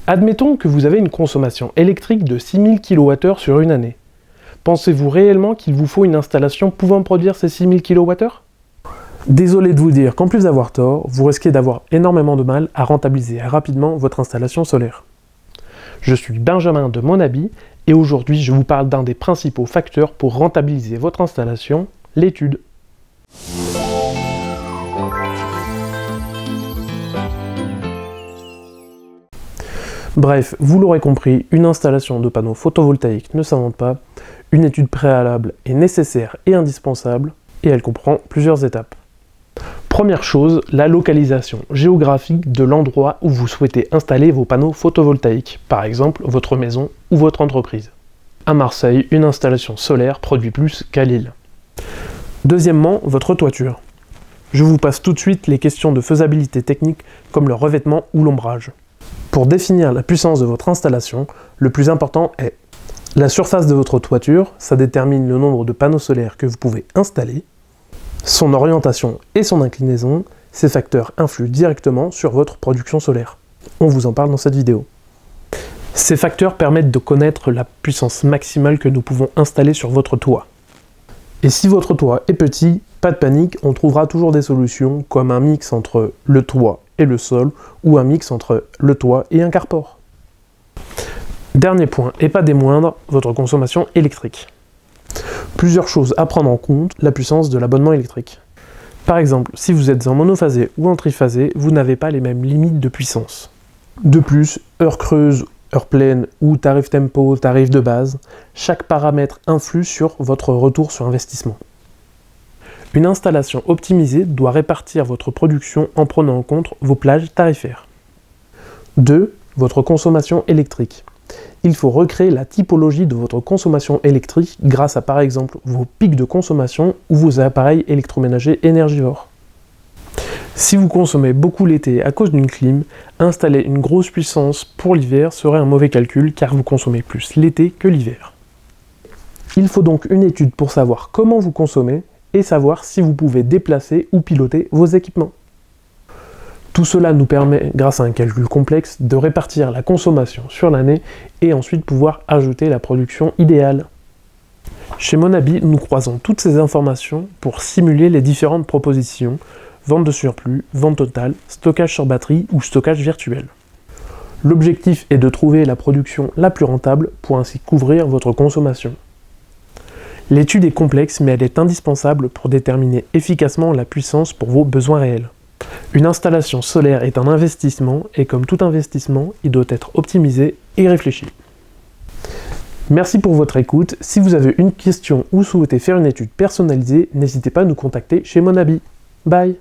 Admettons que vous avez une consommation électrique de 6000 kWh sur une année. Pensez-vous réellement qu'il vous faut une installation pouvant produire ces 6000 kWh? Désolé de vous dire qu'en plus d'avoir tort, vous risquez d'avoir énormément de mal à rentabiliser rapidement votre installation solaire. Je suis Benjamin de Monabi et aujourd'hui je vous parle d'un des principaux facteurs pour rentabiliser votre installation, l'étude. Bref, vous l'aurez compris, une installation de panneaux photovoltaïques ne s'invente pas, une étude préalable est nécessaire et indispensable, et elle comprend plusieurs étapes. Première chose, la localisation géographique de l'endroit où vous souhaitez installer vos panneaux photovoltaïques, par exemple votre maison ou votre entreprise. À Marseille, une installation solaire produit plus qu'à Lille. Deuxièmement, votre toiture. Je vous passe tout de suite les questions de faisabilité technique comme le revêtement ou l'ombrage. Pour définir la puissance de votre installation, le plus important est la surface de votre toiture, ça détermine le nombre de panneaux solaires que vous pouvez installer, son orientation et son inclinaison, ces facteurs influent directement sur votre production solaire. On vous en parle dans cette vidéo. Ces facteurs permettent de connaître la puissance maximale que nous pouvons installer sur votre toit. Et si votre toit est petit, pas de panique, on trouvera toujours des solutions comme un mix entre le toit et le sol ou un mix entre le toit et un carport. Dernier point, et pas des moindres, votre consommation électrique. Plusieurs choses à prendre en compte, la puissance de l'abonnement électrique. Par exemple, si vous êtes en monophasé ou en triphasé, vous n'avez pas les mêmes limites de puissance. De plus, heure creuse, heure pleine ou tarif tempo, tarif de base, chaque paramètre influe sur votre retour sur investissement. Une installation optimisée doit répartir votre production en prenant en compte vos plages tarifaires. 2. Votre consommation électrique. Il faut recréer la typologie de votre consommation électrique grâce à par exemple vos pics de consommation ou vos appareils électroménagers énergivores. Si vous consommez beaucoup l'été à cause d'une clim, installer une grosse puissance pour l'hiver serait un mauvais calcul car vous consommez plus l'été que l'hiver. Il faut donc une étude pour savoir comment vous consommez et savoir si vous pouvez déplacer ou piloter vos équipements. Tout cela nous permet, grâce à un calcul complexe, de répartir la consommation sur l'année et ensuite pouvoir ajouter la production idéale. Chez Monabi, nous croisons toutes ces informations pour simuler les différentes propositions, vente de surplus, vente totale, stockage sur batterie ou stockage virtuel. L'objectif est de trouver la production la plus rentable pour ainsi couvrir votre consommation. L'étude est complexe mais elle est indispensable pour déterminer efficacement la puissance pour vos besoins réels. Une installation solaire est un investissement et comme tout investissement, il doit être optimisé et réfléchi. Merci pour votre écoute. Si vous avez une question ou souhaitez faire une étude personnalisée, n'hésitez pas à nous contacter chez Monabi. Bye!